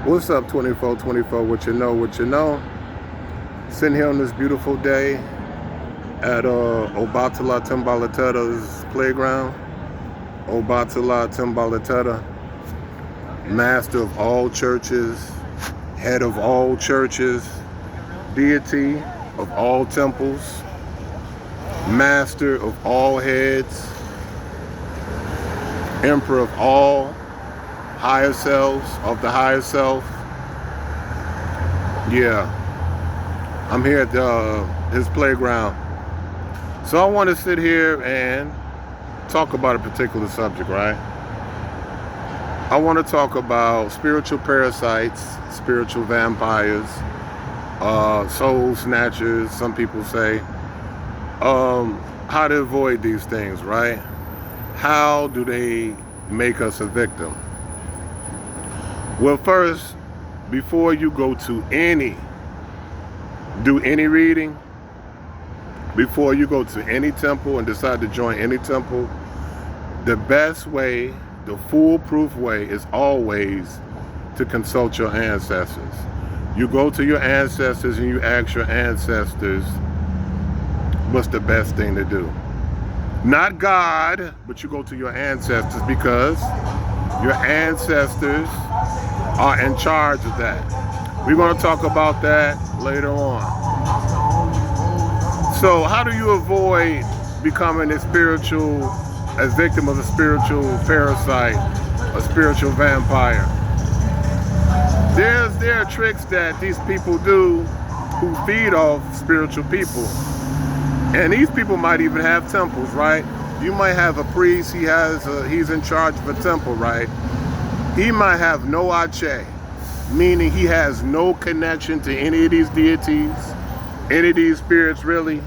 What's up, 2424? What you know, what you know? Sitting here on this beautiful day at Obatala Timbalateta's playground. Obatala Timbalateta, master of all churches, head of all churches, deity of all temples, master of all heads, emperor of all higher selves, of the higher self. Yeah, I'm here at his playground. So I want to sit here and talk about a particular subject, right? I want to talk about spiritual parasites, spiritual vampires, soul-snatchers, some people say. How to avoid these things, right? How do they make us a victim? Well, first, before you go to do any reading, before you go to any temple and decide to join any temple, the best way, the foolproof way, is always to consult your ancestors. You go to your ancestors and you ask your ancestors what's the best thing to do. Not God, but you go to your ancestors, because your ancestors are in charge of that. We're going to talk about that later on. So how do you avoid becoming a victim of a spiritual parasite, a spiritual vampire? There are tricks that these people do who feed off spiritual people. And these people might even have temples, right? You might have a priest, he's in charge of a temple, right? He might have no ache, meaning he has no connection to any of these deities, any of these spirits really,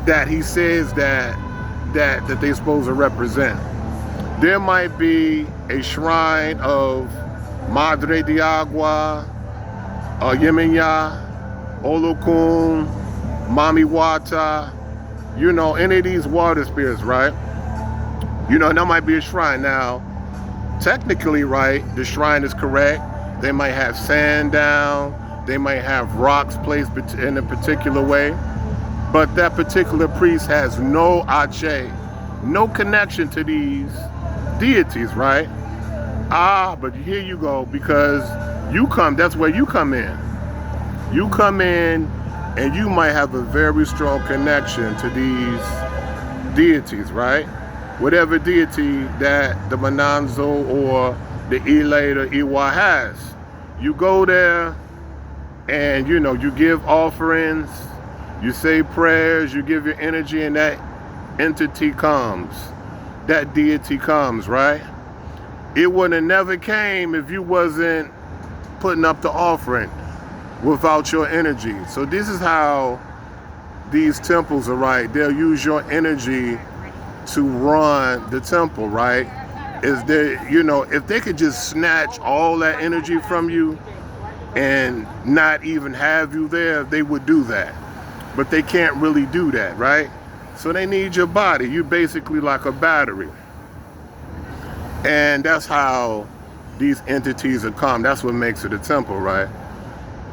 that he says that they're supposed to represent. There might be a shrine of Madre de Agua, Yeminya, Olokun, Mami Wata, any of these water spirits, right? That might be a shrine. Now, technically, right, the shrine is correct. They might have sand down, they might have rocks placed in a particular way, but that particular priest has no ache, no connection to these deities, right? But here you go, because that's where you come in. You come in and you might have a very strong connection to these deities, right? Whatever deity that the Mananzo or the Ile or Iwa has. You go there and, you give offerings, you say prayers, you give your energy, and that entity comes. That deity comes, right? It would have never came if you wasn't putting up the offering without your energy. So this is how these temples are, right? They'll use your energy to run the temple, right? If they could just snatch all that energy from you and not even have you there, they would do that. But they can't really do that, right? So they need your body. You're basically like a battery. And that's how these entities are come. That's what makes it a temple, right?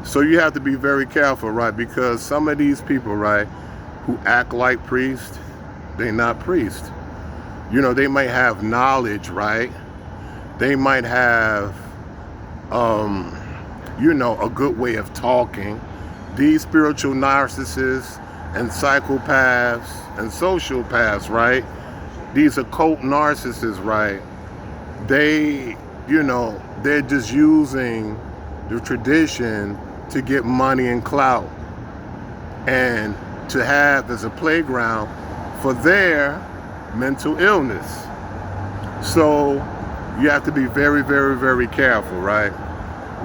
So you have to be very careful, right? Because some of these people, right, who act like priests, they're not priests. They might have knowledge, right? They might have, a good way of talking. These spiritual narcissists and psychopaths and sociopaths, right? These occult narcissists, right? They're just using the tradition to get money and clout and to have as a playground for their mental illness. So you have to be very, very, very careful, right?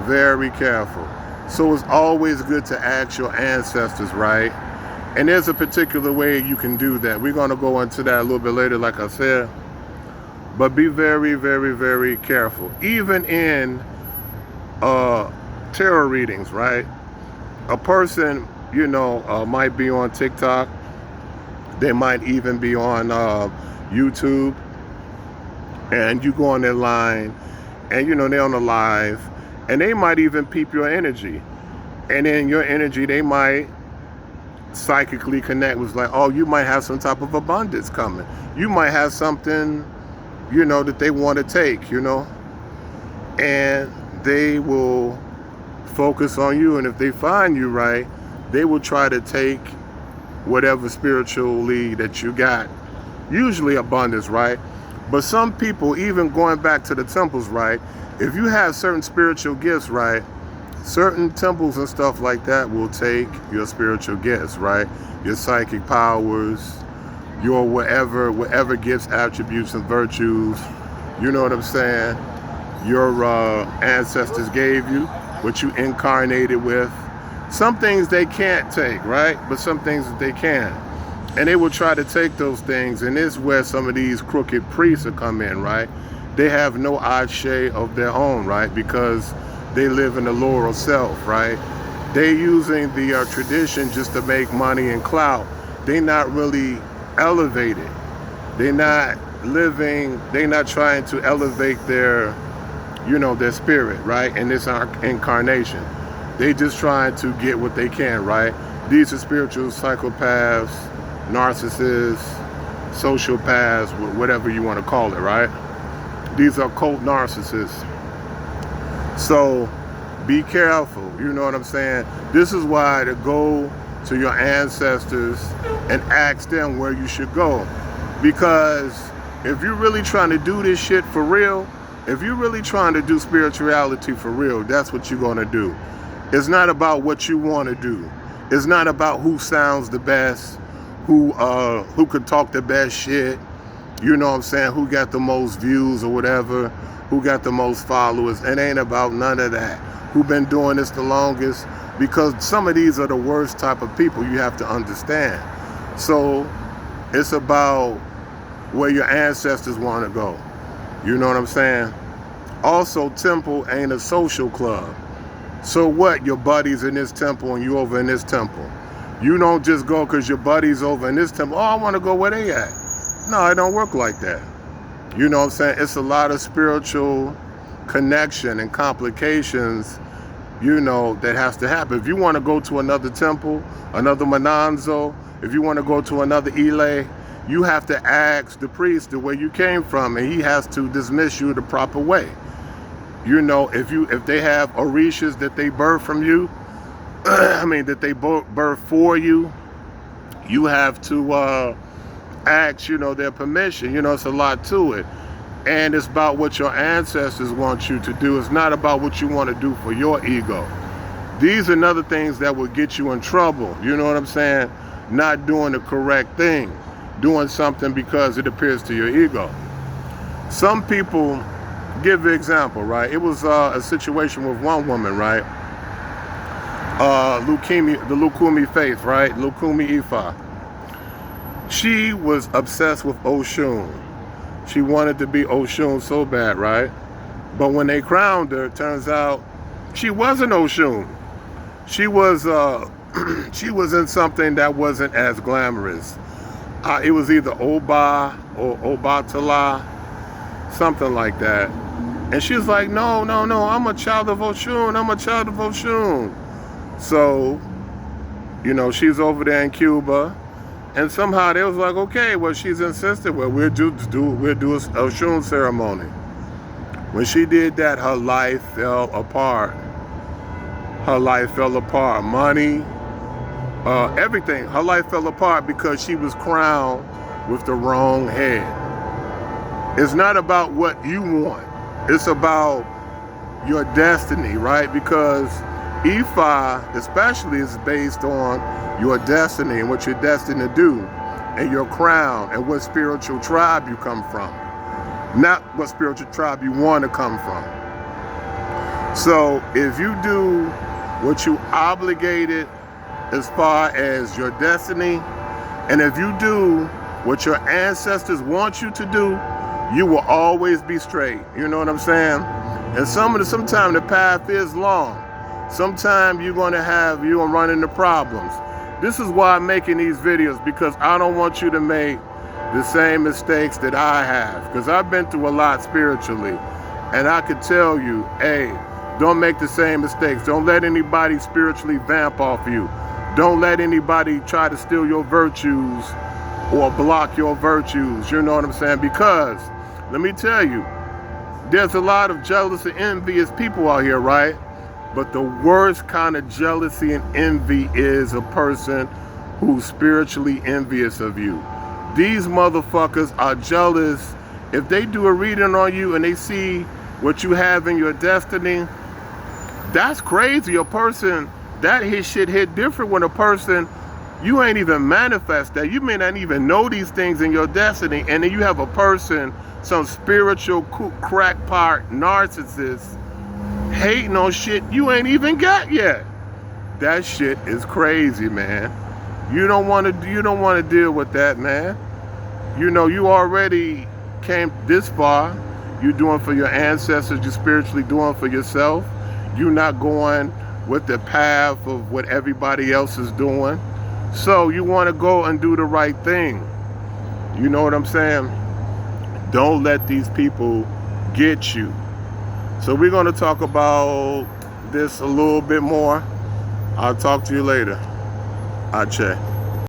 Very careful. So it's always good to ask your ancestors, right? And there's a particular way you can do that. We're going to go into that a little bit later, like I said. But be very, very, very careful. Even in tarot readings, right? A person, might be on TikTok. They might even be on YouTube. And you go on their line and, they're on the live And they might even peep your energy. And in your energy, they might psychically connect with like, oh, you might have some type of abundance coming. You might have something, that they want to take, and they will focus on you. And if they find you right, they will try to take whatever spiritually that you got, usually abundance, right? But some people, even going back to the temples, right, if you have certain spiritual gifts, right, certain temples and stuff like that will take your spiritual gifts, right, your psychic powers, your whatever gifts, attributes, and virtues, you know what I'm saying, your ancestors gave you, what you incarnated with. Some things they can't take, right? But some things that they can. And they will try to take those things, and this is where some of these crooked priests will come in, right? They have no ashe of their own, right? Because they live in the lower self, right? They using the tradition just to make money and clout. They not really elevated. They not trying to elevate their, their spirit, right? In this incarnation. They just trying to get what they can, right? These are spiritual psychopaths, narcissists, sociopaths, whatever you want to call it, right? These are cult narcissists. So be careful, you know what I'm saying? This is why to go to your ancestors and ask them where you should go. Because if you're really trying to do this shit for real, if you're really trying to do spirituality for real, that's what you're going to do. It's not about what you want to do. It's not about who sounds the best, who could talk the best shit, you know what I'm saying, who got the most views or whatever, who got the most followers. It ain't about none of that. Who been doing this the longest? Because some of these are the worst type of people, you have to understand. So it's about where your ancestors want to go. You know what I'm saying? Also, temple ain't a social club. So what? Your buddies in this temple and you over in this temple. You don't just go because your buddies over in this temple. Oh, I want to go where they at. No, it don't work like that. You know what I'm saying? It's a lot of spiritual connection and complications, that has to happen. If you want to go to another temple, another Mananzo, if you want to go to another Ile, you have to ask the priest the way you came from, and he has to dismiss you the proper way. If they have orishas that they birth from you, that they birth for you, you have to ask, their permission. It's a lot to it. And it's about what your ancestors want you to do. It's not about what you want to do for your ego. These are another things that will get you in trouble. You know what I'm saying? Not doing the correct thing. Doing something because it appears to your ego. Some people, give an example, right? It was a situation with one woman, right? The Lukumi faith, right? Lukumi Ifa. She was obsessed with Oshun. She wanted to be Oshun so bad, right? But when they crowned her, it turns out she wasn't Oshun. She was she was in something that wasn't as glamorous. It was either Oba or Obatala, something like that. And she was like, no, I'm a child of Oshun. I'm a child of Oshun. So, she's over there in Cuba. And somehow they was like, okay, well, she's insisted. Well, we'll do a Oshun ceremony. When she did that, her life fell apart. Her life fell apart. Money, everything. Her life fell apart because she was crowned with the wrong head. It's not about what you want. It's about your destiny, right? Because Ifa, especially, is based on your destiny and what you're destined to do, and your crown, and what spiritual tribe you come from, not what spiritual tribe you want to come from. So if you do what you obligated as far as your destiny, and if you do what your ancestors want you to do, you will always be straight. You know what I'm saying? And sometimes the path is long. Sometimes you're gonna run into problems. This is why I'm making these videos, because I don't want you to make the same mistakes that I have, because I've been through a lot spiritually, and I could tell you, hey, Don't make the same mistakes. Don't let anybody spiritually vamp off you. Don't let anybody try to steal your virtues or block your virtues. You know what I'm saying? Because, let me tell you, there's a lot of jealous and envious people out here, right? But the worst kind of jealousy and envy is a person who's spiritually envious of you. These motherfuckers are jealous. If they do a reading on you and they see what you have in your destiny, that's crazy. A person, that shit hit different when a person, you ain't even manifest that. You may not even know these things in your destiny, and then you have a person, some spiritual crackpot narcissist, hating on shit you ain't even got yet. That shit is crazy, man. You don't want to deal with that, man. You know, you already came this far. You're doing for your ancestors, you're spiritually doing for yourself. You're not going with the path of what everybody else is doing. So you want to go and do the right thing. You know what I'm saying? Don't let these people get you. So we're going to talk about this a little bit more. I'll talk to you later. Ache.